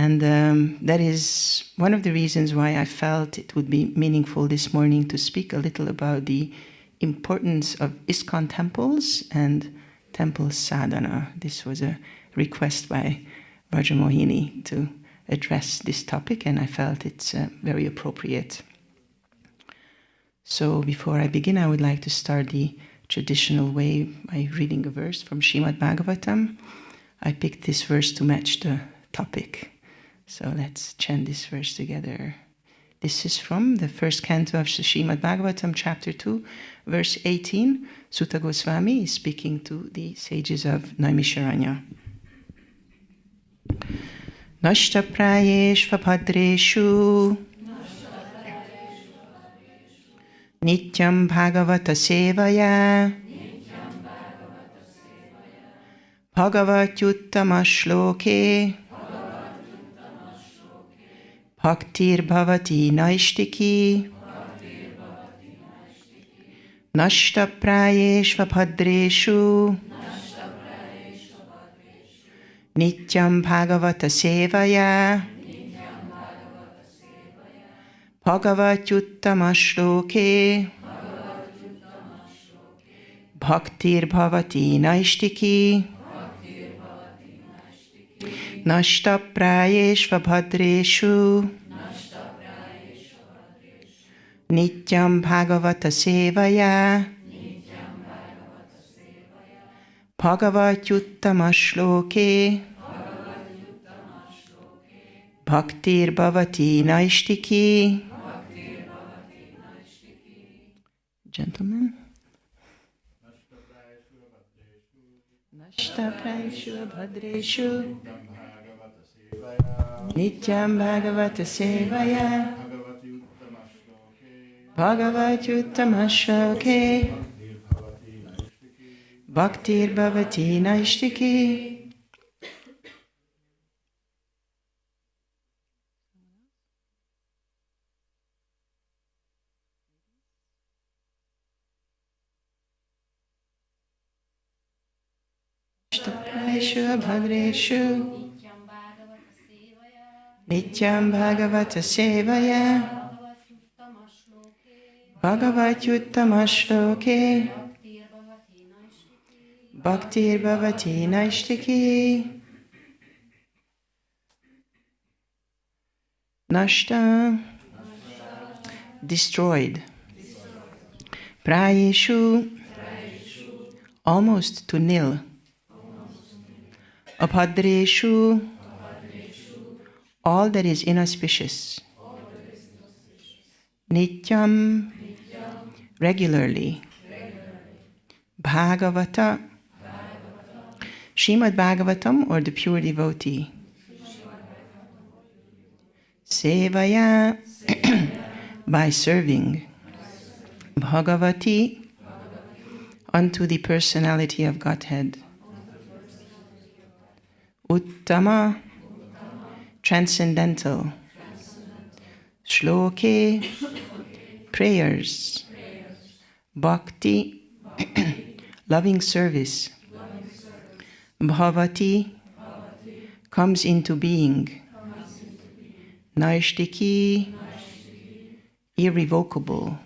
And that is one of the reasons why I felt it would be meaningful this morning to speak a little about the importance of ISKCON temples and temple sadhana. This was a request by Rajamohini to address this topic, and I felt it's very appropriate. So before I begin, I would like to start the traditional way by reading a verse from Shrimad-Bhagavatam. I picked this verse to match the topic. So let's chant this verse together. This is from the first canto of Shrimad-Bhagavatam, chapter 2, verse 18. Sutta Goswami is speaking to the sages of Naimisharanya. Nashta prayeshva padreshu Nityam Bhagavata Sevaya Bhagavatyuttama Shloke Bhaktir Bhavati Naishtiki Nashta Prayeshva Bhadreshu Nityam Bhagavata Sevaya Bhagavatyuttama Shloke Bhaktir Bhavati Naishtiki Nashta Prayeshva Bhadreshu Nityam Bhagavata Sevaya Bhagavatyuttama Shloke Bhaktir Bhavati Naishtiki. Gentlemen. Nashta Prayeshu Bhadreshu Nityam Bhagavata Sevaya Bhagavatyuttama Shloke Bhaktir Bhavati Naishtiki. Prayeshu Bhadreshu Nityam Bhagavata Sevaya Bhagavatyuttama Shloke Bhaktir Bhavati Naishtiki. Nashta, destroyed. Prayeshu, almost to nil. Abhadreshu, all that is inauspicious. Nityam, regularly. Bhagavata, Shrimad-Bhagavatam, or the pure devotee. Sevaya, by serving. Bhagavati, unto the personality of Godhead. Uttama, transcendental. Shloke, prayers. Bhakti, loving service. Bhavati, comes into being. Naishtiki, irrevocable.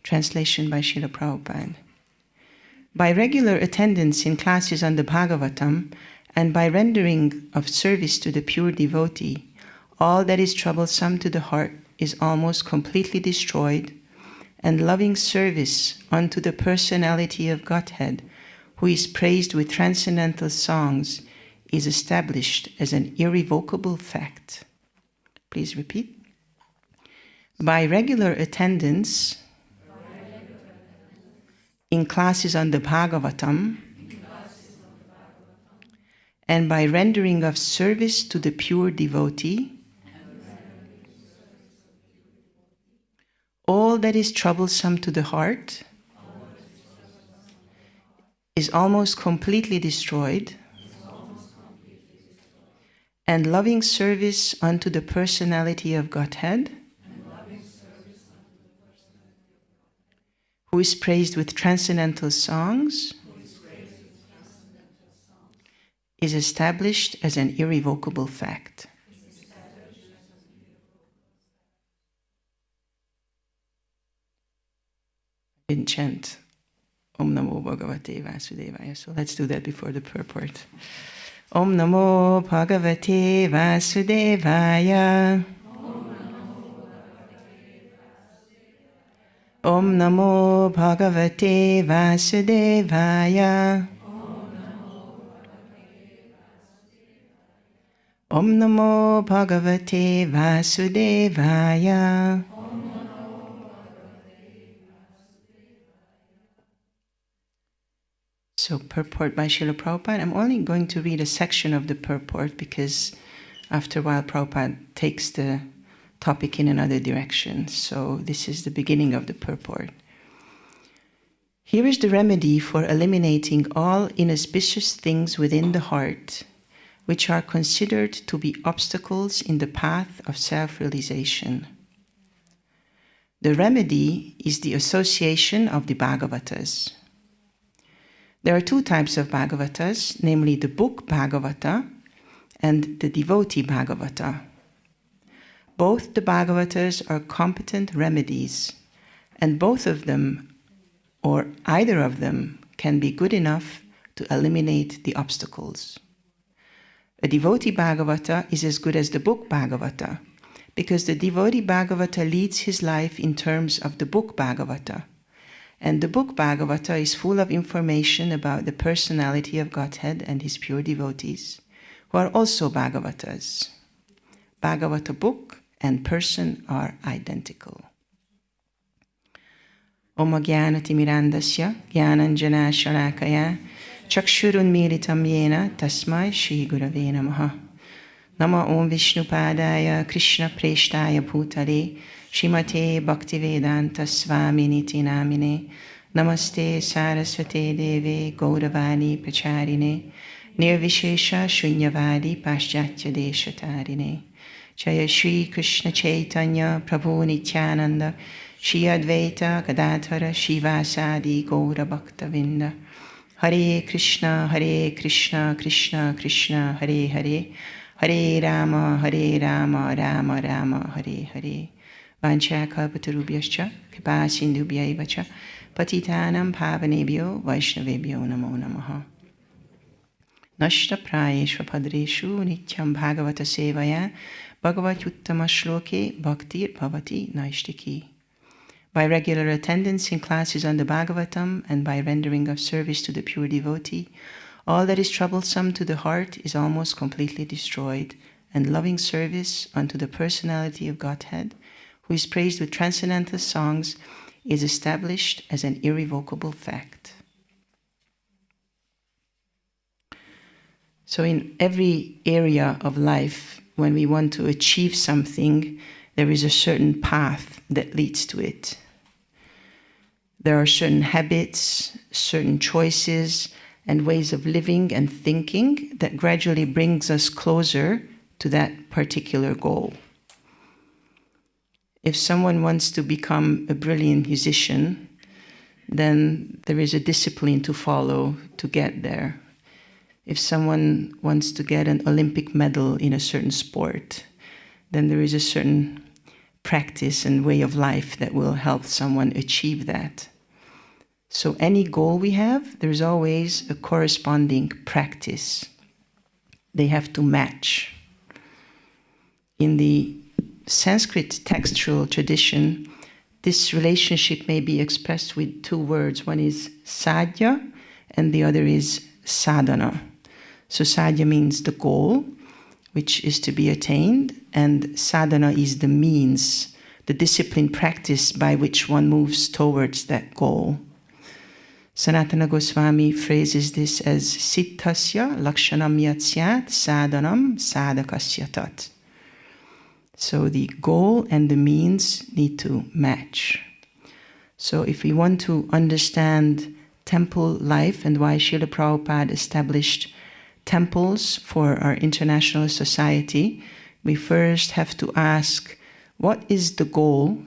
Translation by Srila Prabhupada. By regular attendance in classes on the Bhagavatam and by rendering of service to the pure devotee, all that is troublesome to the heart is almost completely destroyed, and loving service unto the personality of Godhead, who is praised with transcendental songs, is established as an irrevocable fact. Please repeat. By regular attendance in classes on the Bhagavatam and by rendering of service to the pure devotee, all that is troublesome to the heart is almost completely destroyed, and loving service unto the personality of Godhead, who is praised with transcendental songs, is established as an irrevocable fact. Didn't chant Om Namo Bhagavate Vasudevaya, so let's do that before the purport. Om Namo Bhagavate Vasudevaya. Om Namo Bhagavate Vasudevaya. Om Namo Bhagavate Vasudevaya. So, purport by Srila Prabhupada. I'm only going to read a section of the purport because after a while Prabhupada takes the topic in another direction. So, this is the beginning of the purport. Here is the remedy for eliminating all inauspicious things within the heart, which are considered to be obstacles in the path of self-realization. The remedy is the association of the Bhagavatas. There are two types of Bhagavatas, namely the book Bhagavata and the devotee Bhagavata. Both the Bhagavatas are competent remedies, and both of them, or either of them, can be good enough to eliminate the obstacles. A devotee Bhagavata is as good as the book Bhagavata, because the devotee Bhagavata leads his life in terms of the book Bhagavata. And the book Bhagavata is full of information about the personality of Godhead and his pure devotees, who are also Bhagavatas. Bhagavata book and person are identical. Om Jnanati Mirandasya Jnananjana Shalakaya Chakshurun Miritam Yena Tasmai Shri Gurave Namaha. Nama Om Vishnupadaya Krishna Preshtaya Bhutale Shrimate Bhaktivedanta Svaminiti Namine Namaste Saraswate Deve Gauravani Pacharine Nirvishesha Shunyavadi Paschatya Deshatarine Jaya Shri Krishna Chaitanya Prabhu Nityananda Shri Advaita Gadadhara Shivasadi Gaura Bhaktavinda Hare Krishna Krishna Krishna Hare Hare Hare Rama Rama Rama Hare Hare Vancha kalpatarubhyascha kripa sindhubhyaiva cha patitanam pavanebhyo vaishnavebhyo namo namaha. Nashta prayeshva padreshu nityam bhagavata sevaya bhagavat uttama shloke bhaktir bhavati naishtiki. By regular attendance in classes on the Bhagavatam and by rendering of service to the pure devotee, all that is troublesome to the heart is almost completely destroyed, and loving service unto the personality of Godhead, who is praised with transcendental songs, is established as an irrevocable fact. So in every area of life, when we want to achieve something, there is a certain path that leads to it. There are certain habits, certain choices, and ways of living and thinking that gradually brings us closer to that particular goal. If someone wants to become a brilliant musician, then there is a discipline to follow to get there. If someone wants to get an Olympic medal in a certain sport, then there is a certain practice and way of life that will help someone achieve that. So any goal we have, there's always a corresponding practice. They have to match. In the Sanskrit textual tradition, this relationship may be expressed with two words. One is sadhya and the other is sadhana. So sadhya means the goal, which is to be attained, and sadhana is the means, the discipline practice by which one moves towards that goal. Sanatana Goswami phrases this as siddhasya lakshanam yatsyat sadhanam sadhakasya tat. So the goal and the means need to match. So if we want to understand temple life and why Srila Prabhupada established temples for our international society, we first have to ask, what is the goal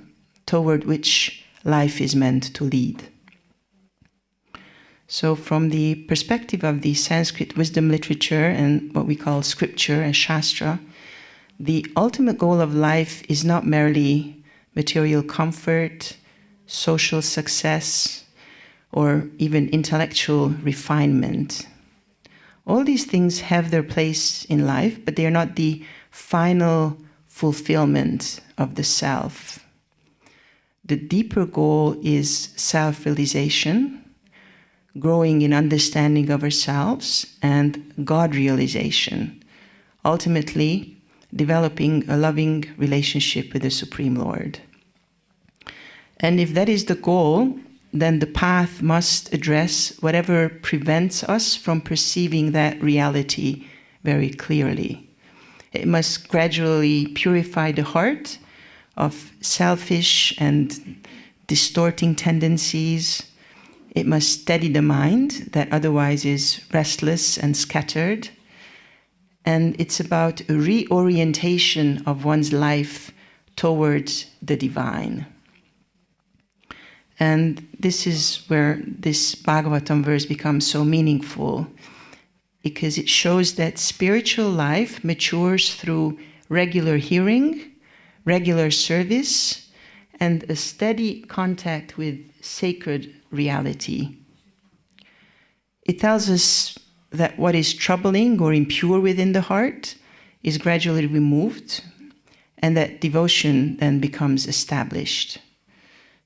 toward which life is meant to lead? So from the perspective of the Sanskrit wisdom literature and what we call scripture and shastra, the ultimate goal of life is not merely material comfort, social success, or even intellectual refinement. All these things have their place in life, but they are not the final fulfillment of the self. The deeper goal is self-realization, growing in understanding of ourselves, and God realization, ultimately developing a loving relationship with the Supreme Lord. And if that is the goal, then the path must address whatever prevents us from perceiving that reality very clearly. It must gradually purify the heart of selfish and distorting tendencies. It must steady the mind that otherwise is restless and scattered. And it's about a reorientation of one's life towards the divine. And this is where this Bhagavatam verse becomes so meaningful, because it shows that spiritual life matures through regular hearing, regular service, and a steady contact with sacred reality. It tells us that what is troubling or impure within the heart is gradually removed, and that devotion then becomes established.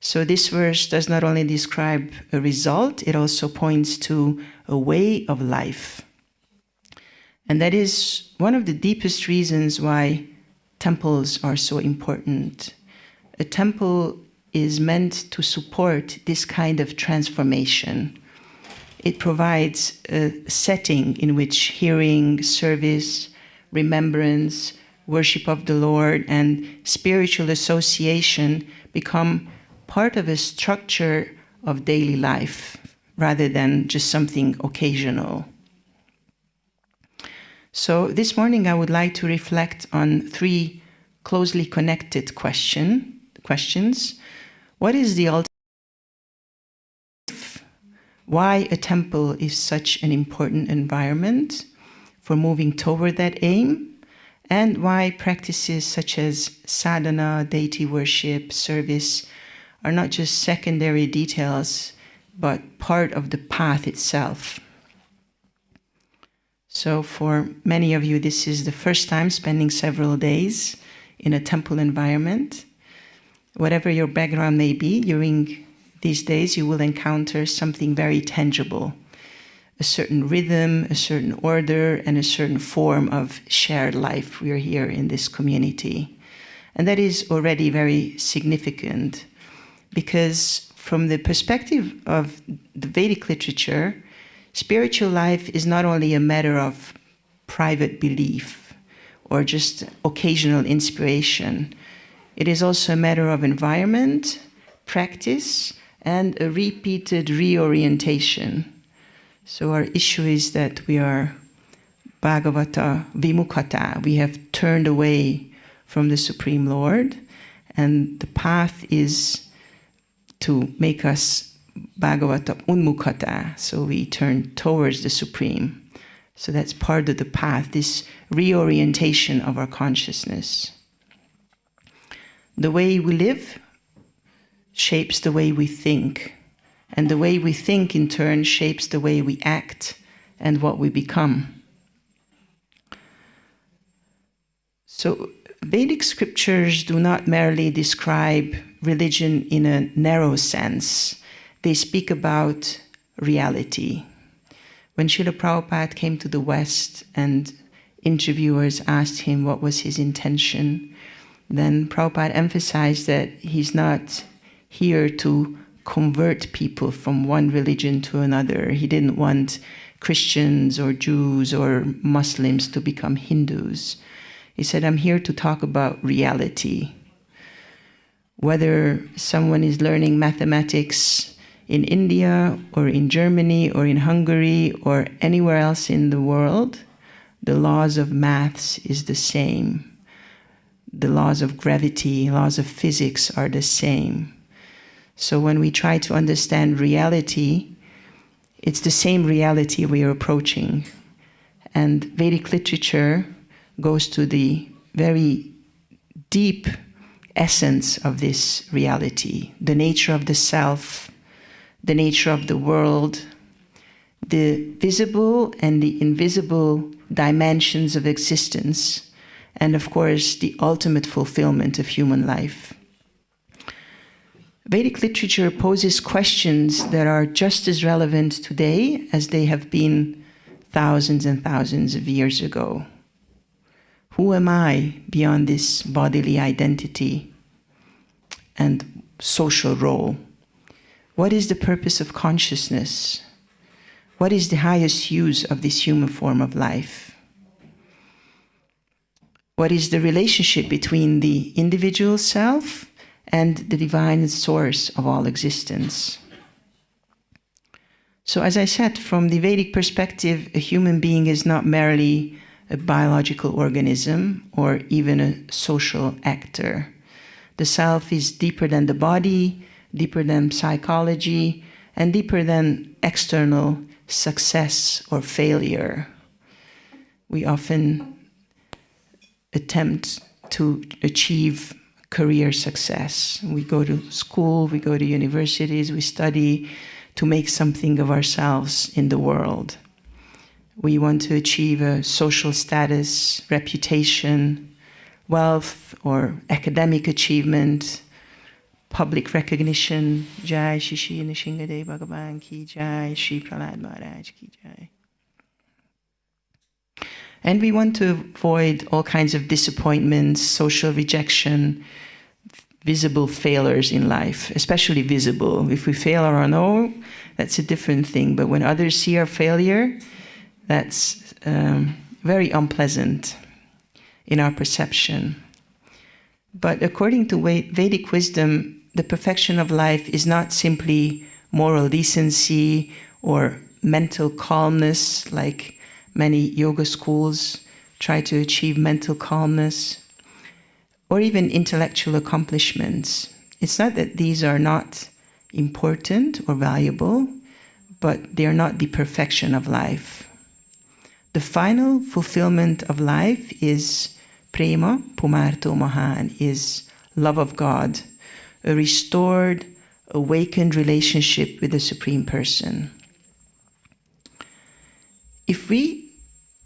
So this verse does not only describe a result, it also points to a way of life. And that is one of the deepest reasons why temples are so important. A temple is meant to support this kind of transformation. It provides a setting in which hearing, service, remembrance, worship of the Lord, and spiritual association become part of a structure of daily life, rather than just something occasional. So this morning I would like to reflect on three closely connected questions. What is the ultimate? Why a temple is such an important environment for moving toward that aim? And why practices such as sadhana, deity worship, service are not just secondary details, but part of the path itself. So for many of you, this is the first time spending several days in a temple environment. Whatever your background may be, during these days you will encounter something very tangible, a certain rhythm, a certain order, and a certain form of shared life we are here in this community. And that is already very significant, because from the perspective of the Vedic literature, spiritual life is not only a matter of private belief or just occasional inspiration. It is also a matter of environment, practice, and a repeated reorientation. So our issue is that we are Bhagavata Vimukata. We have turned away from the Supreme Lord, and the path is to make us Bhagavata Unmukata, so we turn towards the Supreme. So that's part of the path, this reorientation of our consciousness. The way we live shapes the way we think, and the way we think in turn shapes the way we act and what we become. So Vedic scriptures do not merely describe religion in a narrow sense. They speak about reality. When Srila Prabhupada came to the West and interviewers asked him what was his intention, then Prabhupada emphasized that he's not here to convert people from one religion to another. He didn't want Christians or Jews or Muslims to become Hindus. He said, I'm here to talk about reality. Whether someone is learning mathematics in India or in Germany or in Hungary or anywhere else in the world, the laws of maths is the same. The laws of gravity, laws of physics are the same. So when we try to understand reality, It's the same reality we are approaching. And Vedic literature goes to the very deep essence of this reality, the nature of the self, the nature of the world, the visible and the invisible dimensions of existence, and of course, the ultimate fulfillment of human life. Vedic literature poses questions that are just as relevant today as they have been thousands and thousands of years ago. Who am I beyond this bodily identity and social role? What is the purpose of consciousness? What is the highest use of this human form of life? What is the relationship between the individual self and the divine source of all existence? So as I said, from the Vedic perspective, a human being is not merely a biological organism or even a social actor. The self is deeper than the body, deeper than psychology, and deeper than external success or failure. We often attempt to achieve career success. We go to school, we go to universities, we study to make something of ourselves in the world. We want to achieve a social status, reputation, wealth, or academic achievement, public recognition. Jai Shri Nrsimha Bhagavan ki jai, Shri Prahlad Maharaj ki jai. And we want to avoid all kinds of disappointments, social rejection, visible failures in life, especially visible. If we fail on our own, that's a different thing. But when others see our failure, that's very unpleasant in our perception. But according to Vedic wisdom, the perfection of life is not simply moral decency or mental calmness, like many yoga schools try to achieve mental calmness, or even intellectual accomplishments. It's not that these are not important or valuable, but they are not the perfection of life. The final fulfillment of life is prema pumarto mahan, is love of God, a restored, awakened relationship with the Supreme Person. If we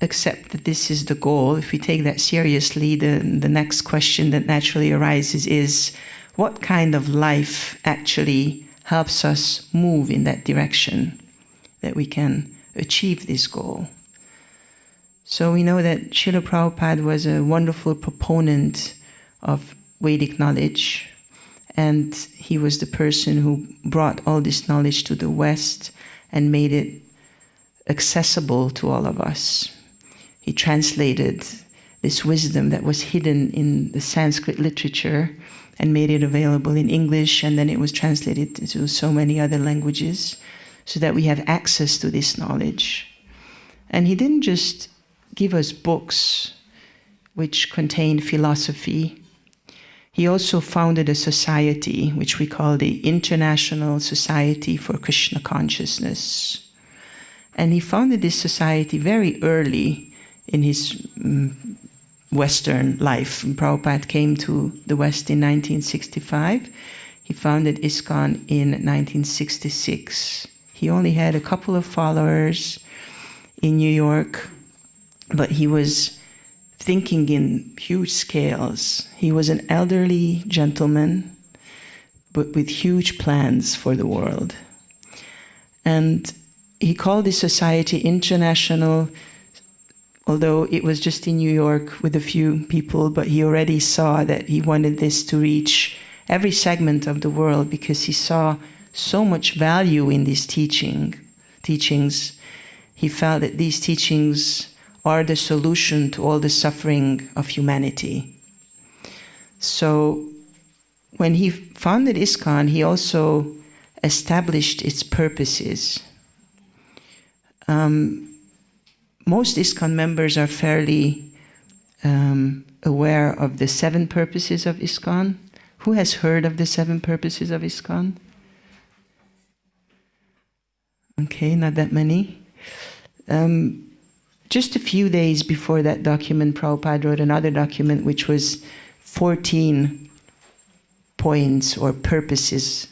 accept that this is the goal, if we take that seriously, the next question that naturally arises is, what kind of life actually helps us move in that direction, that we can achieve this goal? So we know that Srila Prabhupada was a wonderful proponent of Vedic knowledge, and he was the person who brought all this knowledge to the West and made it accessible to all of us. He translated this wisdom that was hidden in the Sanskrit literature and made it available in English, and then it was translated into so many other languages so that we have access to this knowledge. And he didn't just give us books which contain philosophy. He also founded a society which we call the International Society for Krishna Consciousness. And he founded this society very early in his Western life. When Prabhupada came to the West in 1965. He founded ISKCON in 1966. He only had a couple of followers in New York, but he was thinking in huge scales. He was an elderly gentleman, but with huge plans for the world. And he called this society international, although it was just in New York with a few people, but he already saw that he wanted this to reach every segment of the world because he saw so much value in these teachings. He felt that these teachings are the solution to all the suffering of humanity. So when he founded ISKCON, he also established its purposes. Most ISKCON members are fairly aware of the 7 purposes of ISKCON. Who has heard of the 7 purposes of ISKCON? Okay, not that many. Just a few days before that document, Prabhupada wrote another document which was 14 points or purposes,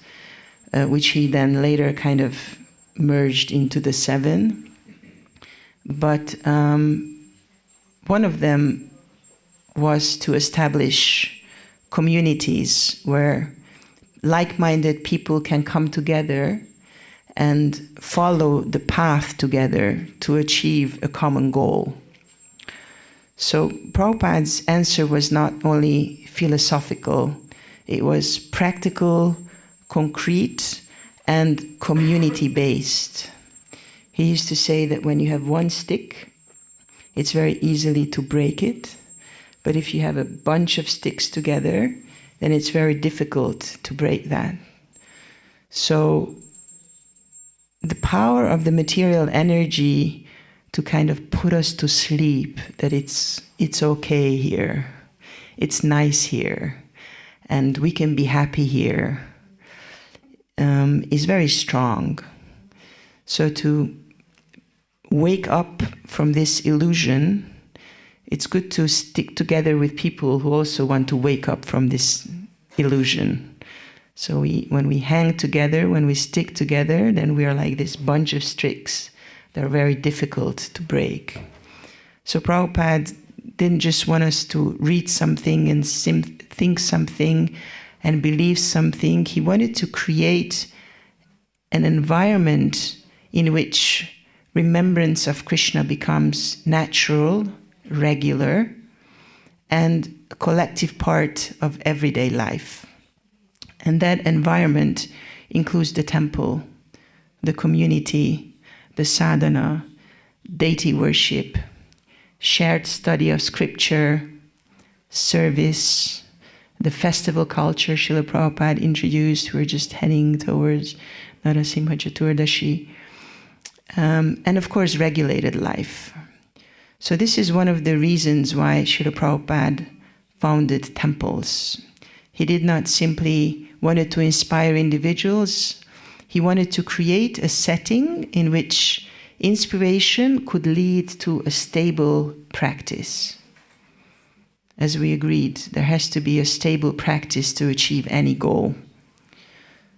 which he then later kind of merged into the 7. But one of them was to establish communities where like-minded people can come together and follow the path together to achieve a common goal. So Prabhupada's answer was not only philosophical, it was practical, concrete, and community-based. He used to say that when you have one stick, it's very easily to break it, but if you have a bunch of sticks together, then it's very difficult to break that. So the power of the material energy to kind of put us to sleep, that it's okay here, it's nice here, and we can be happy here, is very strong. So to wake up from this illusion, it's good to stick together with people who also want to wake up from this illusion. So when we hang together, when we stick together, then we are like this bunch of sticks that are very difficult to break. So Prabhupada didn't just want us to read something and think something and believe something. He wanted to create an environment in which remembrance of Krishna becomes natural, regular, and a collective part of everyday life. And that environment includes the temple, the community, the sadhana, deity worship, shared study of scripture, service, the festival culture Srila Prabhupada introduced. We're just heading towards Narasimha Chaturdashi. And of course, regulated life. So this is one of the reasons why Srila Prabhupada founded temples. He did not simply wanted to inspire individuals. He wanted to create a setting in which inspiration could lead to a stable practice. As we agreed, there has to be a stable practice to achieve any goal.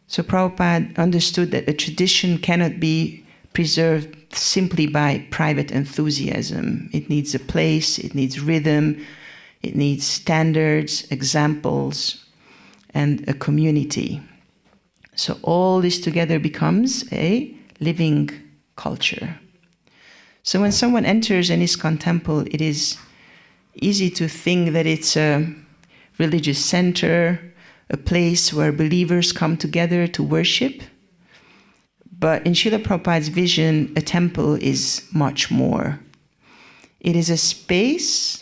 So Prabhupada understood that a tradition cannot be preserved simply by private enthusiasm. It needs a place, it needs rhythm, it needs standards, examples, and a community. So all this together becomes a living culture. So when someone enters an ISKCON temple, it is easy to think that it's a religious center, a place where believers come together to worship. But in Srila Prabhupada's vision, a temple is much more. It is a space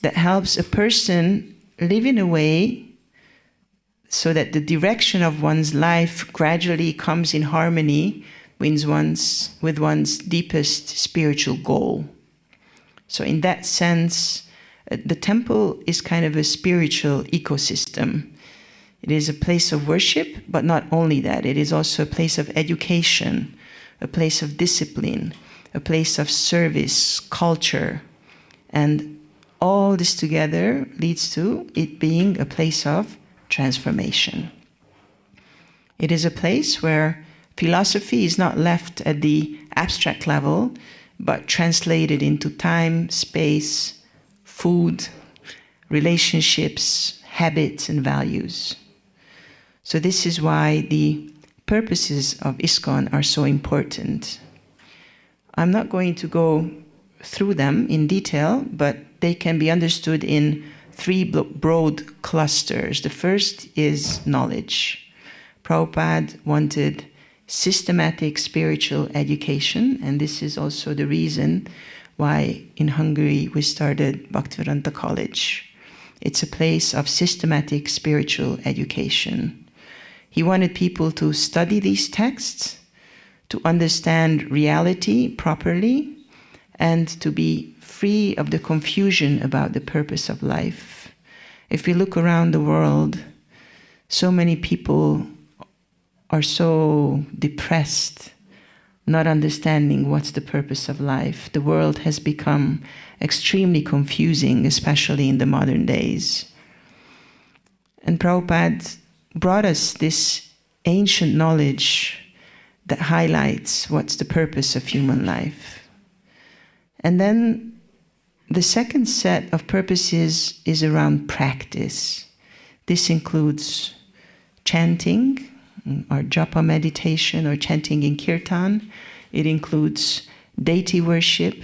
that helps a person live in a way so that the direction of one's life gradually comes in harmony with one's deepest spiritual goal. So in that sense, the temple is kind of a spiritual ecosystem. It is a place of worship, but not only that, it is also a place of education, a place of discipline, a place of service, culture, and all this together leads to it being a place of transformation. It is a place where philosophy is not left at the abstract level, but translated into time, space, food, relationships, habits, and values. So this is why the purposes of ISKCON are so important. I'm not going to go through them in detail, but they can be understood in 3 broad clusters. The first is knowledge. Prabhupada wanted systematic spiritual education, and this is also the reason why in Hungary we started Bhaktivedanta College. It's a place of systematic spiritual education. He wanted people to study these texts, to understand reality properly, and to be free of the confusion about the purpose of life. If we look around the world, so many people are so depressed, not understanding what's the purpose of life. The world has become extremely confusing, especially in the modern days. And Prabhupada brought us this ancient knowledge that highlights what's the purpose of human life. And then the second set of purposes is around practice. This includes chanting, or japa meditation, or chanting in kirtan. It includes deity worship.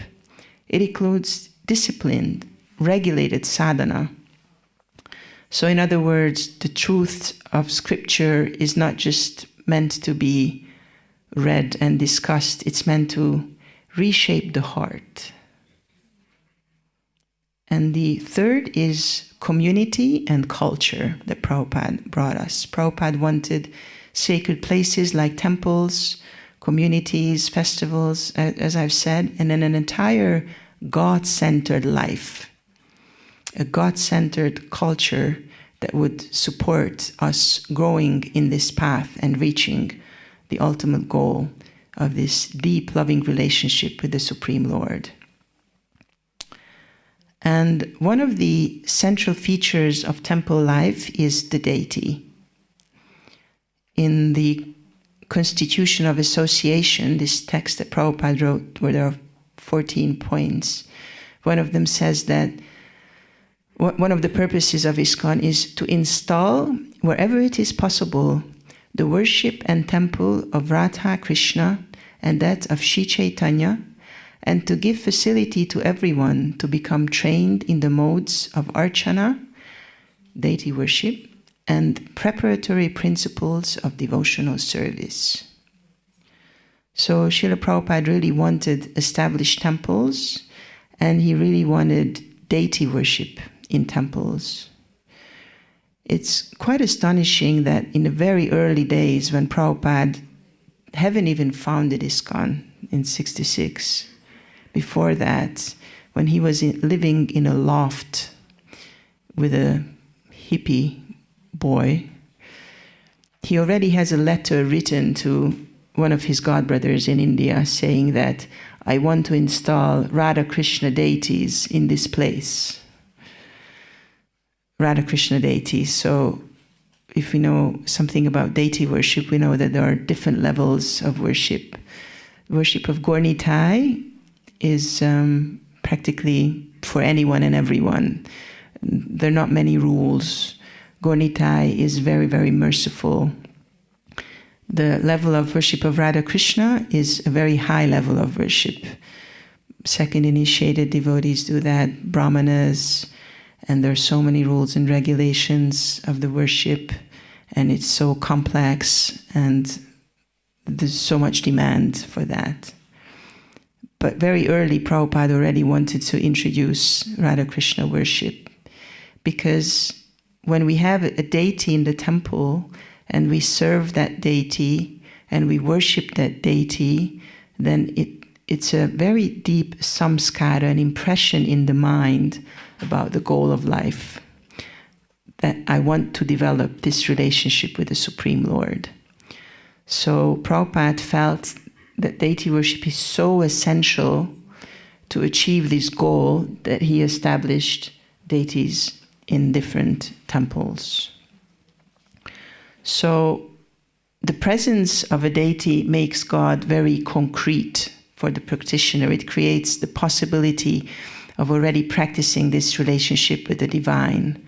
It includes disciplined, regulated sadhana. So in other words, the truth of scripture is not just meant to be read and discussed, it's meant to reshape the heart. And the third is community and culture that Prabhupada brought us. Prabhupada wanted sacred places like temples, communities, festivals, as I've said, and then an entire God-centered life, a God-centered culture that would support us growing in this path and reaching the ultimate goal of this deep, loving relationship with the Supreme Lord. And one of the central features of temple life is the deity. In the Constitution of Association, this text that Prabhupada wrote, where there are 14 points, one of them says that one of the purposes of ISKCON is to install, wherever it is possible, the worship and temple of Radha Krishna and that of Shri Chaitanya, and to give facility to everyone to become trained in the modes of archana, deity worship, and preparatory principles of devotional service. So Srila Prabhupada really wanted established temples, and he really wanted deity worship in temples. It's quite astonishing that in the very early days when Prabhupada hadn't even founded ISKCON in '66, before that, when he was living in a loft with a hippie boy, he already has a letter written to one of his godbrothers in India saying that, I want to install Radha Krishna deities in this place. Radha Krishna deities. So if we know something about deity worship, we know that there are different levels of worship. Worship of Gaur-Nitai is practically for anyone and everyone. There are not many rules. Gaur-Nitai is very, very merciful. The level of worship of Radha Krishna is a very high level of worship. Second initiated devotees do that, brahmanas, and there are so many rules and regulations of the worship, and it's so complex, and there's so much demand for that. But very early, Prabhupada already wanted to introduce Radha Krishna worship, because when we have a deity in the temple, and we serve that deity, and we worship that deity, then it's a very deep samskara, an impression in the mind about the goal of life, that I want to develop this relationship with the Supreme Lord. So Prabhupada felt that deity worship is so essential to achieve this goal that he established deities in different temples. So the presence of a deity makes God very concrete for the practitioner. It creates the possibility of already practicing this relationship with the divine.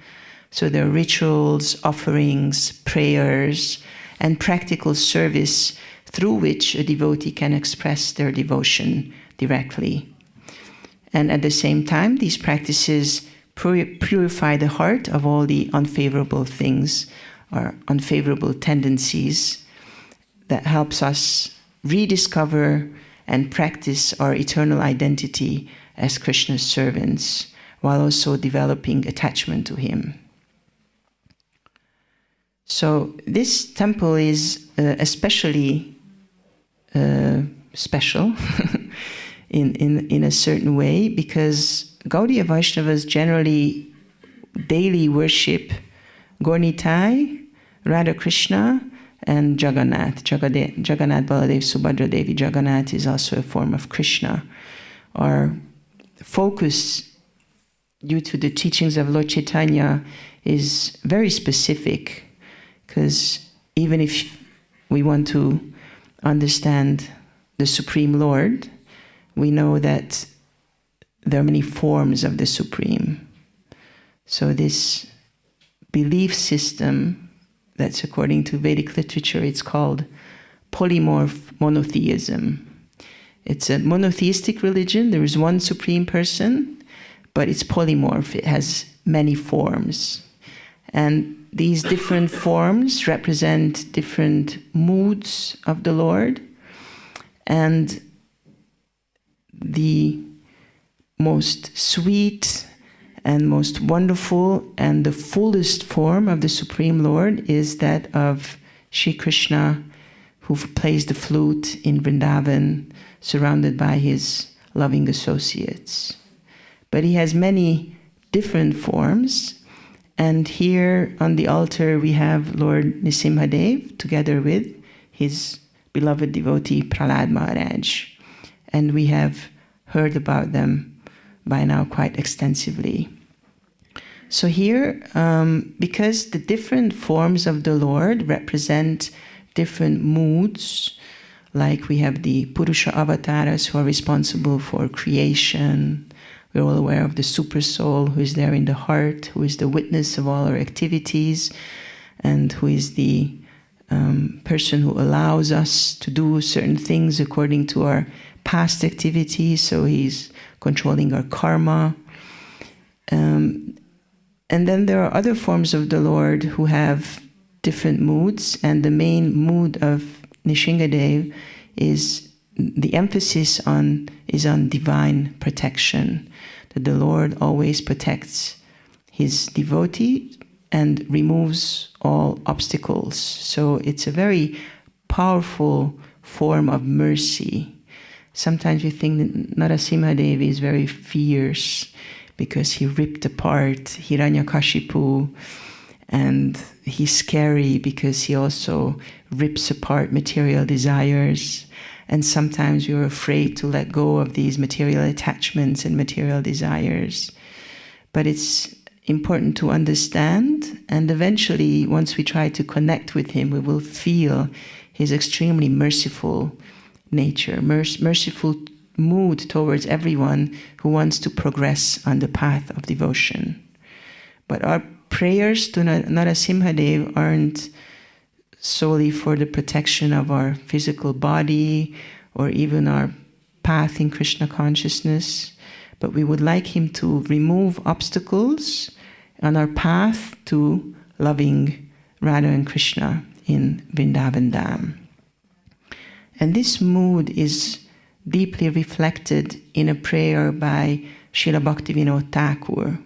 So there are rituals, offerings, prayers, and practical service through which a devotee can express their devotion directly. And at the same time, these practices purify the heart of all the unfavorable things or unfavorable tendencies that helps us rediscover and practice our eternal identity as Krishna's servants, while also developing attachment to him. So this temple is especially special in a certain way, because Gaudiya Vaishnavas generally daily worship Gaur-Nitai, Radha Krishna, and Jagannath. Jagannath, Baladev, Subhadra Devi. Jagannath is also a form of Krishna. Our focus, due to the teachings of Lord Chaitanya, is very specific, because even if we want to understand the Supreme Lord, we know that there are many forms of the Supreme. So this belief system, that's according to Vedic literature, it's called polymorph monotheism. It's a monotheistic religion. There is one Supreme Person, but it's polymorph. It has many forms. And these different forms represent different moods of the Lord. And the most sweet and most wonderful and the fullest form of the Supreme Lord is that of Shri Krishna, who plays the flute in Vrindavan, surrounded by his loving associates. But he has many different forms, and here on the altar we have Lord Nrsimhadev together with his beloved devotee Prahlad Maharaj, and we have heard about them by now quite extensively. So here, because the different forms of the Lord represent different moods, like we have the Purusha avatars who are responsible for creation. We're all aware of the Super Soul who is there in the heart, who is the witness of all our activities, and who is the person who allows us to do certain things according to our past activities. So he's controlling our karma. And then there are other forms of the Lord who have different moods, and the main mood of Nrsimhadev is the emphasis is on divine protection, that the Lord always protects his devotee and removes all obstacles. So it's a very powerful form of mercy. Sometimes we think that Narasimhadev is very fierce because he ripped apart Hiranyakashipu, and he's scary because he also rips apart material desires. And sometimes we're afraid to let go of these material attachments and material desires. But it's important to understand, and eventually, once we try to connect with him, we will feel his extremely merciful nature, merciful mood towards everyone who wants to progress on the path of devotion. But our prayers to Narasimhadev aren't solely for the protection of our physical body or even our path in Krishna consciousness, but we would like him to remove obstacles on our path to loving Radha and Krishna in Vrindavan Dham. And this mood is deeply reflected in a prayer by Srila Bhaktivinoda Thakur.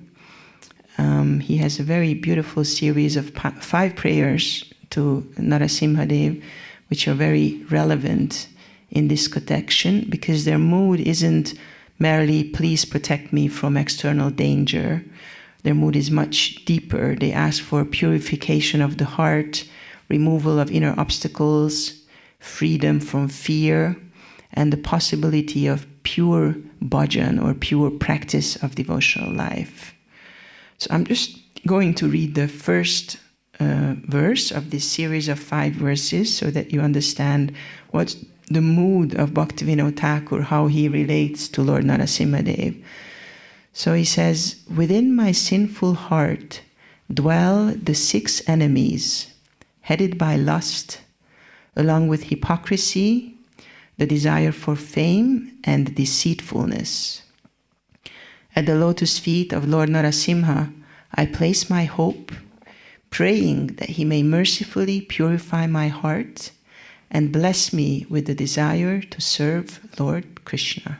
He has a very beautiful series of 5 prayers to Narasimhadev, which are very relevant in this connection, because their mood isn't merely, please protect me from external danger. Their mood is much deeper. They ask for purification of the heart, removal of inner obstacles, freedom from fear, and the possibility of pure bhajan or pure practice of devotional life. So I'm just going to read the first verse of this series of 5 verses so that you understand what's the mood of Bhaktivinoda Thakur, how he relates to Lord Narasimhadev. So he says, "Within my sinful heart dwell the 6 enemies, headed by lust, along with hypocrisy, the desire for fame, and deceitfulness. At the lotus feet of Lord Narasimha, I place my hope, praying that he may mercifully purify my heart and bless me with the desire to serve Lord Krishna."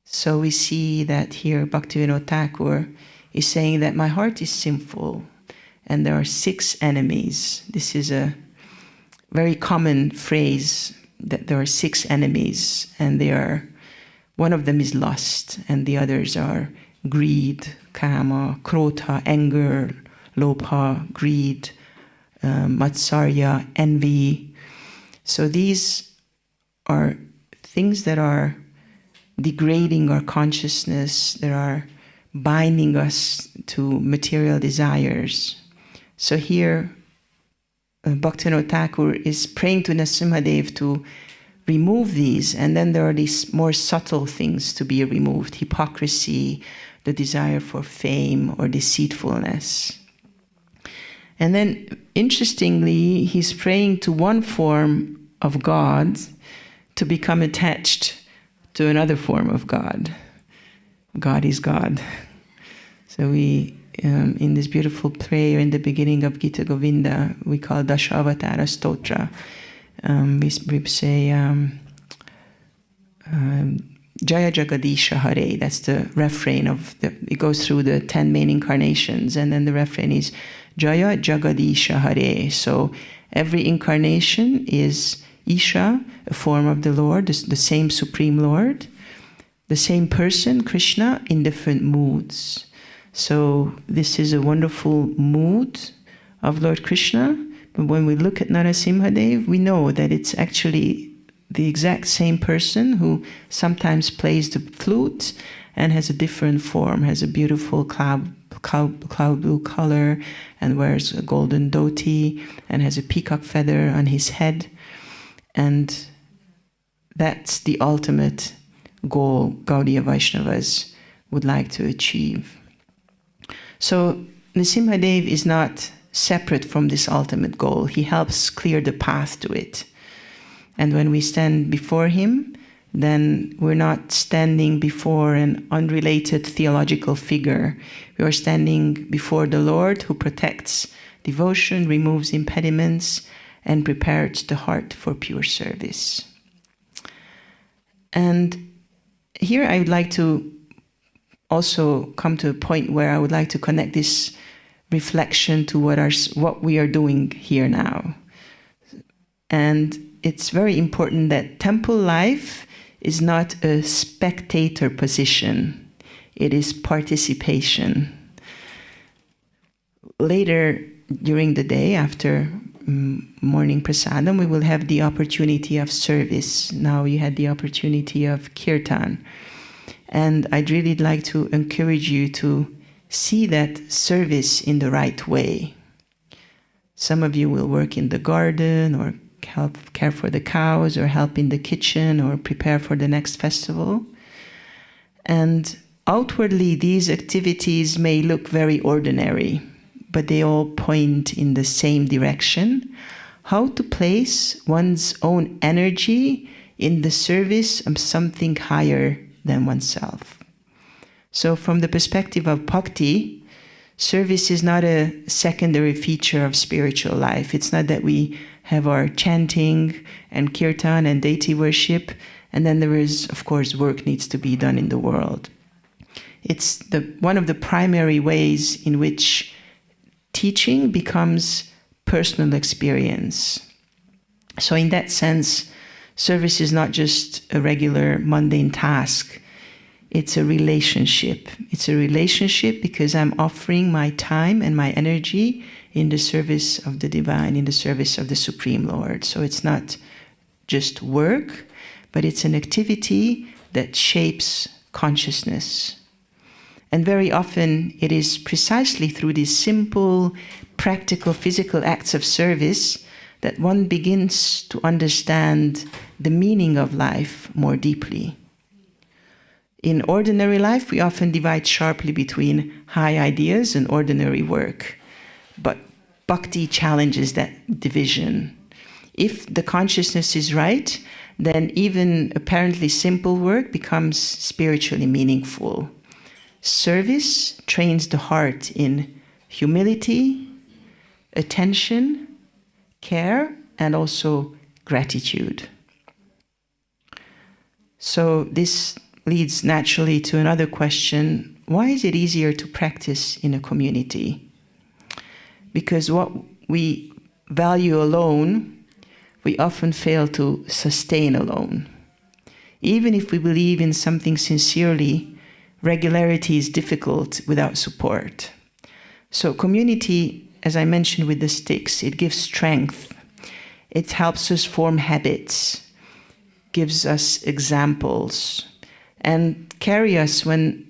So we see that here Bhaktivinoda Thakur is saying that my heart is sinful and there are 6 enemies. This is a very common phrase, that there are 6 enemies, and one of them is lust, and the others are greed, kama, krodha, anger, lobha, greed, Matsarya, envy. So these are things that are degrading our consciousness, that are binding us to material desires. So here, Bhaktivinoda Thakur is praying to Narasimhadev to remove these, and then there are these more subtle things to be removed: hypocrisy, the desire for fame, or deceitfulness. And then, interestingly, he's praying to one form of God to become attached to another form of God. God is God. So we, in this beautiful prayer in the beginning of Gita Govinda, we call Dashavatara Stotra. We say Jaya Jagadisha Hare. That's the refrain of it goes through the 10 main incarnations, and then the refrain is Jaya Jagadisha Hare. So every incarnation is Isha, a form of the Lord, the same Supreme Lord, the same person, Krishna, in different moods. So this is a wonderful mood of Lord Krishna. But when we look at Narasimhadev, we know that it's actually the exact same person who sometimes plays the flute and has a different form, has a beautiful cloud blue color, and wears a golden dhoti, and has a peacock feather on his head. And that's the ultimate goal Gaudiya Vaishnavas would like to achieve. So Narasimhadev is not separate from this ultimate goal. He helps clear the path to it. And when we stand before him, then we're not standing before an unrelated theological figure. We are standing before the Lord who protects devotion, removes impediments, and prepares the heart for pure service. And here I would like to also come to a point where I would like to connect this reflection to what we are doing here now. And it's very important that temple life is not a spectator position. It is participation. Later during the day, after morning prasadam, we will have the opportunity of service. Now you had the opportunity of kirtan. And I'd really like to encourage you to see that service in the right way. Some of you will work in the garden, or help care for the cows, or help in the kitchen, or prepare for the next festival. And outwardly, these activities may look very ordinary, but they all point in the same direction: how to place one's own energy in the service of something higher than oneself. So from the perspective of bhakti, service is not a secondary feature of spiritual life. It's not that we have our chanting and kirtan and deity worship, and then there is, of course, work needs to be done in the world. It's one of the primary ways in which teaching becomes personal experience. So in that sense, service is not just a regular mundane task. It's a relationship. It's a relationship because I'm offering my time and my energy in the service of the divine, in the service of the Supreme Lord. So it's not just work, but it's an activity that shapes consciousness. And very often it is precisely through these simple, practical, physical acts of service that one begins to understand the meaning of life more deeply. In ordinary life, we often divide sharply between high ideas and ordinary work. But bhakti challenges that division. If the consciousness is right, then even apparently simple work becomes spiritually meaningful. Service trains the heart in humility, attention, care, and also gratitude. So this leads naturally to another question: why is it easier to practice in a community? Because what we value alone, we often fail to sustain alone. Even if we believe in something sincerely, regularity is difficult without support. So community as I mentioned with the sticks, it gives strength. It helps us form habits, gives us examples, and carry us when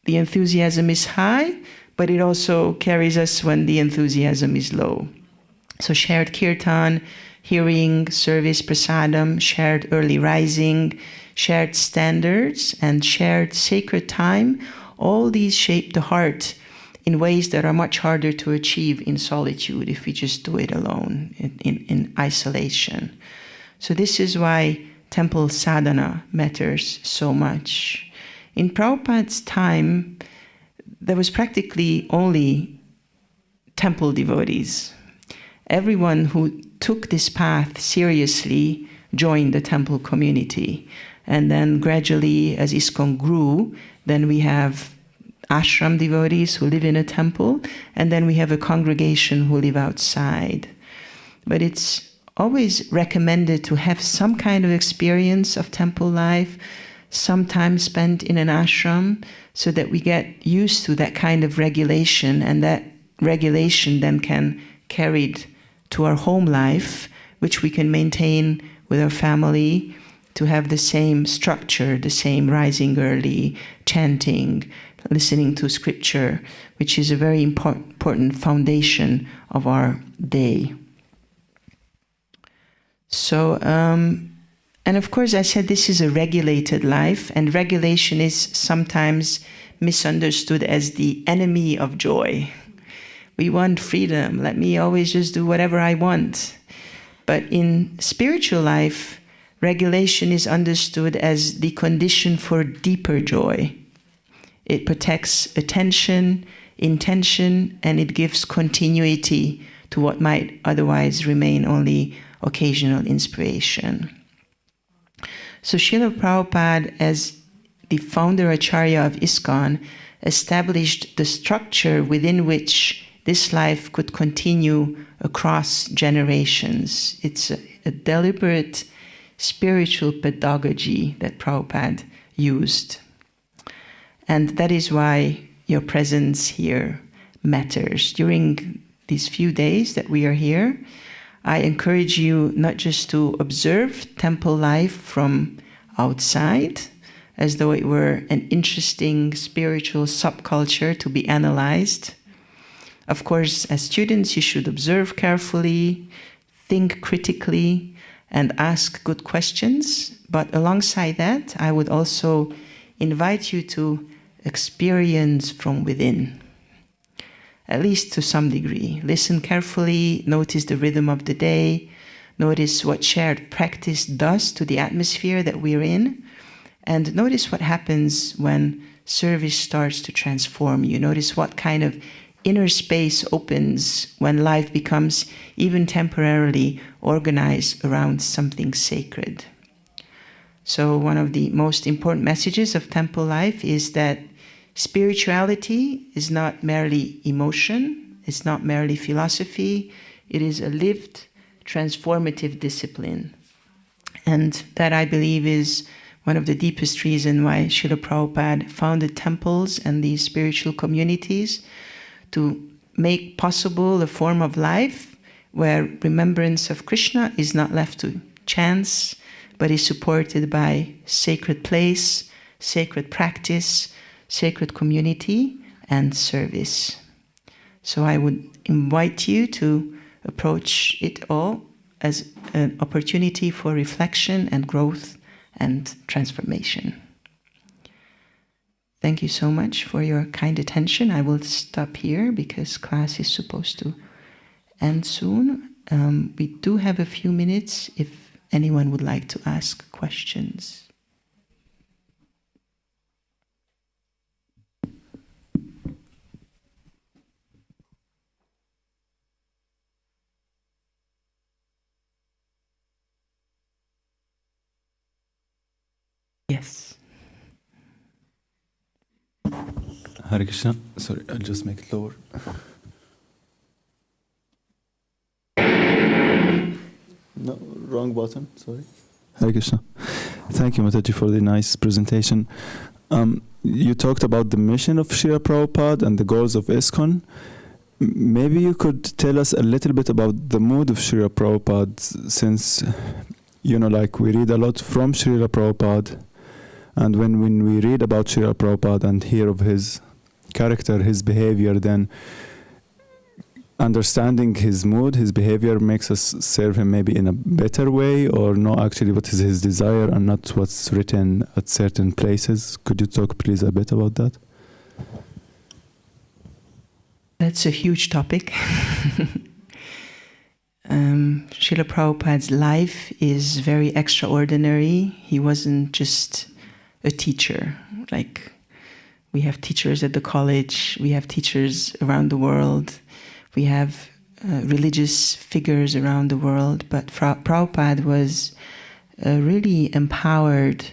the enthusiasm is high, but it also carries us when the enthusiasm is low. So shared kirtan, hearing, service, prasadam, shared early rising, shared standards, and shared sacred time, all these shape the heart in ways that are much harder to achieve in solitude if we just do it alone, in isolation. So this is why temple sadhana matters so much. In Prabhupada's time, there was practically only temple devotees. Everyone who took this path seriously joined the temple community. And then gradually, as ISKCON grew, then we have ashram devotees who live in a temple, and then we have a congregation who live outside. But it's always recommended to have some kind of experience of temple life, some time spent in an ashram, so that we get used to that kind of regulation, and that regulation then can carried to our home life, which we can maintain with our family, to have the same structure, the same rising early, chanting, listening to scripture, which is a very important foundation of our day. So, and of course I said this is a regulated life, and regulation is sometimes misunderstood as the enemy of joy. We want freedom, let me always just do whatever I want. But in spiritual life, regulation is understood as the condition for deeper joy. It protects attention, intention, and it gives continuity to what might otherwise remain only occasional inspiration. So Srila Prabhupada, as the founder Acharya of ISKCON, established the structure within which this life could continue across generations. It's a deliberate spiritual pedagogy that Prabhupada used. And that is why your presence here matters. During these few days that we are here, I encourage you not just to observe temple life from outside, as though it were an interesting spiritual subculture to be analyzed. Of course, as students, you should observe carefully, think critically, and ask good questions. But alongside that, I would also invite you to experience from within, at least to some degree. Listen carefully, notice the rhythm of the day, notice what shared practice does to the atmosphere that we're in, and notice what happens when service starts to transform you. Notice what kind of inner space opens when life becomes even temporarily organized around something sacred. So one of the most important messages of temple life is that spirituality is not merely emotion, it's not merely philosophy, it is a lived, transformative discipline. And that, I believe, is one of the deepest reasons why Srila Prabhupada founded temples and these spiritual communities, to make possible a form of life where remembrance of Krishna is not left to chance, but is supported by sacred place, sacred practice, sacred community, and service. So I would invite you to approach it all as an opportunity for reflection and growth and transformation. Thank you so much for your kind attention. I will stop here because class is supposed to end soon. We do have a few minutes if anyone would like to ask questions. Yes. Hare Krishna. Sorry, I'll just make it lower. No, wrong button. Sorry. Hare Krishna. Thank you, Mataji, for the nice presentation. You talked about the mission of Srila Prabhupada and the goals of ISKCON. maybe you could tell us a little bit about the mood of Srila Prabhupada, since, like we read a lot from Srila Prabhupada, and when we read about Srila Prabhupada and hear of his character, his behavior, then understanding his mood, his behavior makes us serve him maybe in a better way, or know actually what is his desire and not what's written at certain places. Could you talk please a bit about that? That's a huge topic. Srila Prabhupada's life is very extraordinary. He wasn't just a teacher. Like, we have teachers at the college, we have teachers around the world, we have religious figures around the world, but Prabhupada was a really empowered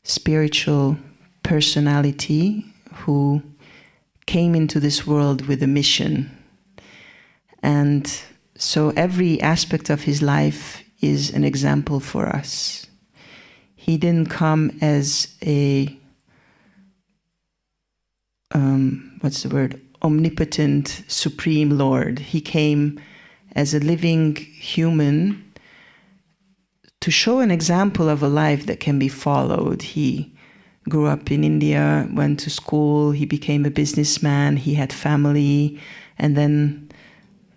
spiritual personality who came into this world with a mission. And so every aspect of his life is an example for us. He didn't come as a, omnipotent, supreme Lord. He came as a living human to show an example of a life that can be followed. He grew up in India, went to school, he became a businessman, he had family, and then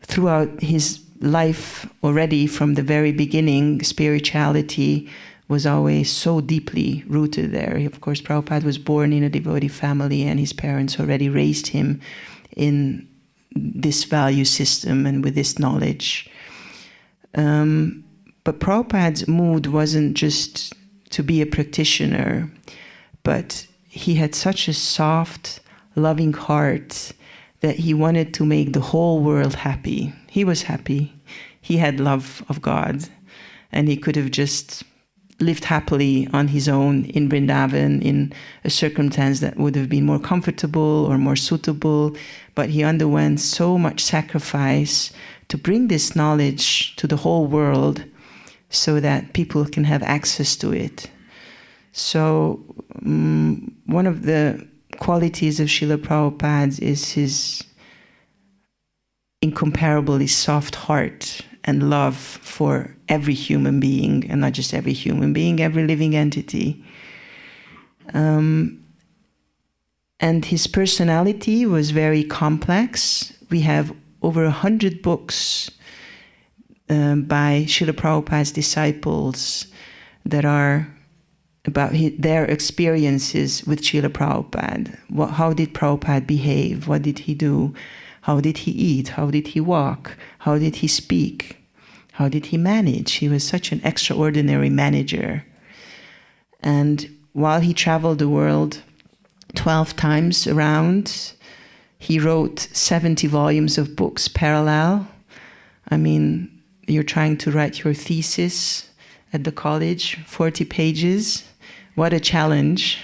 throughout his life already from the very beginning, spirituality was always so deeply rooted there. Of course, Prabhupada was born in a devotee family and his parents already raised him in this value system and with this knowledge. But Prabhupada's mood wasn't just to be a practitioner, but he had such a soft, loving heart that he wanted to make the whole world happy. He was happy. He had love of God, and he could have just lived happily on his own in Vrindavan in a circumstance that would have been more comfortable or more suitable, but he underwent so much sacrifice to bring this knowledge to the whole world so that people can have access to it. So one of the qualities of Srila Prabhupada is his incomparably soft heart and love for every human being, and not just every human being, every living entity. And his personality was very complex. We have over 100 books by Srila Prabhupada's disciples that are about their experiences with Srila Prabhupada. How did Prabhupada behave? What did he do? How did he eat? How did he walk? How did he speak? How did he manage? He was such an extraordinary manager. And while he traveled the world 12 times around, he wrote 70 volumes of books parallel. I mean, you're trying to write your thesis at the college, 40 pages. What a challenge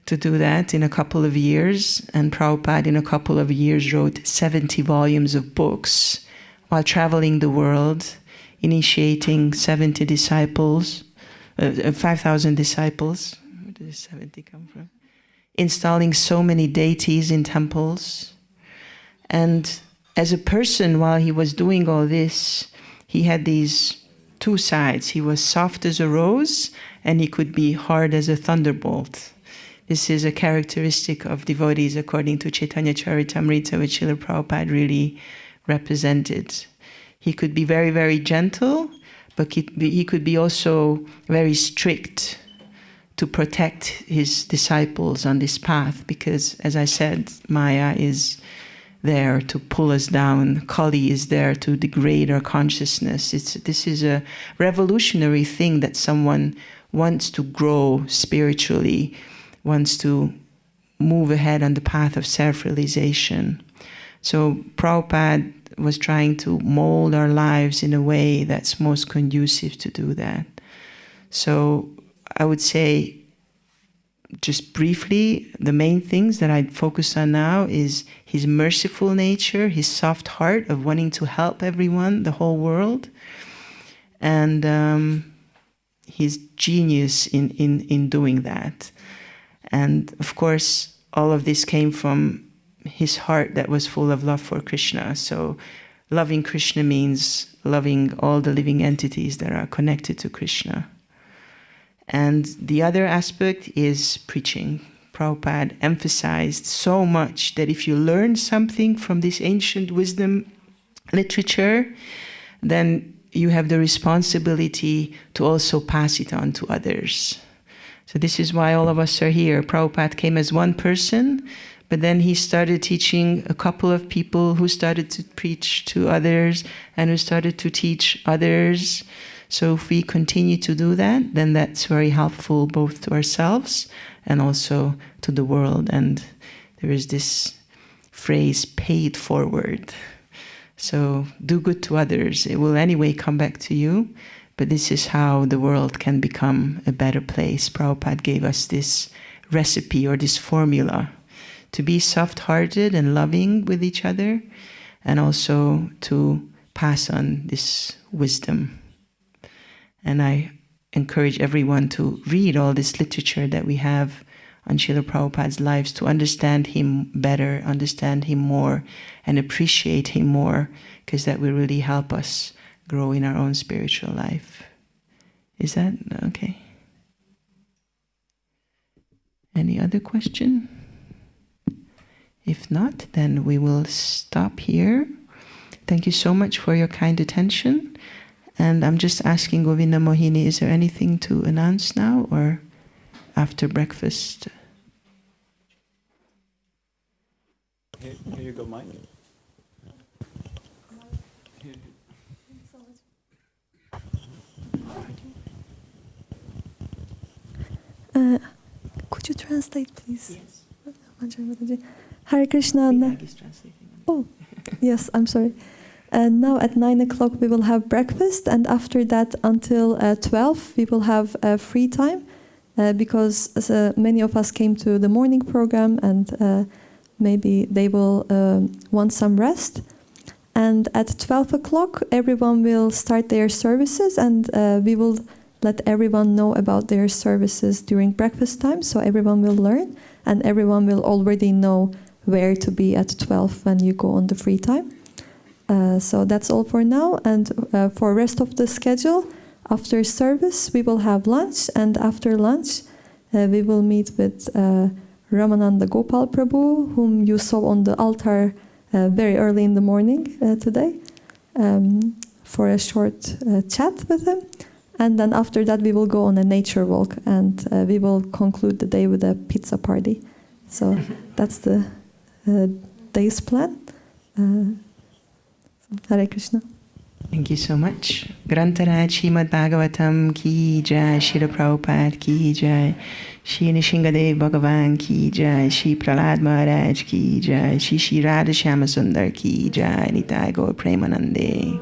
to do that in a couple of years. And Prabhupada in a couple of years wrote 70 volumes of books while traveling the world, initiating 70 disciples, 5,000 disciples. Where did this 70 come from? Installing so many deities in temples. And as a person, while he was doing all this, he had these two sides. He was soft as a rose, and he could be hard as a thunderbolt. This is a characteristic of devotees according to Chaitanya Charitamrita, which Srila Prabhupada really represented. He could be very, very gentle, but he could be also very strict to protect his disciples on this path, because, as I said, Maya is there to pull us down. Kali is there to degrade our consciousness. This is a revolutionary thing that someone wants to grow spiritually, wants to move ahead on the path of self-realization. So Prabhupada was trying to mold our lives in a way that's most conducive to do that. So I would say, just briefly, the main things that I'd focus on now is his merciful nature, his soft heart of wanting to help everyone, the whole world, and his genius in doing that. And of course, all of this came from his heart that was full of love for Krishna. So loving Krishna means loving all the living entities that are connected to Krishna. And the other aspect is preaching. Prabhupada emphasized so much that if you learn something from this ancient wisdom literature, then you have the responsibility to also pass it on to others. So this is why all of us are here. Prabhupada came as one person, but then he started teaching a couple of people who started to preach to others and who started to teach others. So if we continue to do that, then that's very helpful both to ourselves and also to the world. And there is this phrase, pay it forward. So do good to others. It will anyway come back to you. But this is how the world can become a better place. Prabhupada gave us this recipe or this formula to be soft-hearted and loving with each other, and also to pass on this wisdom. And I encourage everyone to read all this literature that we have on Srila Prabhupada's lives, to understand him better, understand him more, and appreciate him more, because that will really help us grow in our own spiritual life. Is that okay? Any other question? If not, then we will stop here. Thank you so much for your kind attention. And I'm just asking Govinda Mohini, is there anything to announce now or after breakfast? Here you go, Mike. Could you translate, please? Yes. Manjari, Mataji. Hare Krishna. Is translating. Oh, yes, I'm sorry. And now at 9 o'clock we will have breakfast, and after that until 12 we will have free time, because many of us came to the morning program, and maybe they will want some rest. And at 12 o'clock everyone will start their services, and we will let everyone know about their services during breakfast time, so everyone will learn, and everyone will already know where to be at 12 when you go on the free time. So that's all for now, and for rest of the schedule, after service we will have lunch, and after lunch we will meet with Ramananda Gopal Prabhu, whom you saw on the altar very early in the morning today, for a short chat with him. And then after that we will go on a nature walk, and we will conclude the day with a pizza party. So that's the day's plan. Hare Krishna. Thank you so much. Grantaraj Shrimad-Bhagavatam ki jai, Srila Prabhupada ki jai, Shri Nishingadev Bhagavan ki jai, Shri Prahlad Maharaj ki jai, Shri Radha Shyama Sundar ki jai, Nitai Gaur Premanande.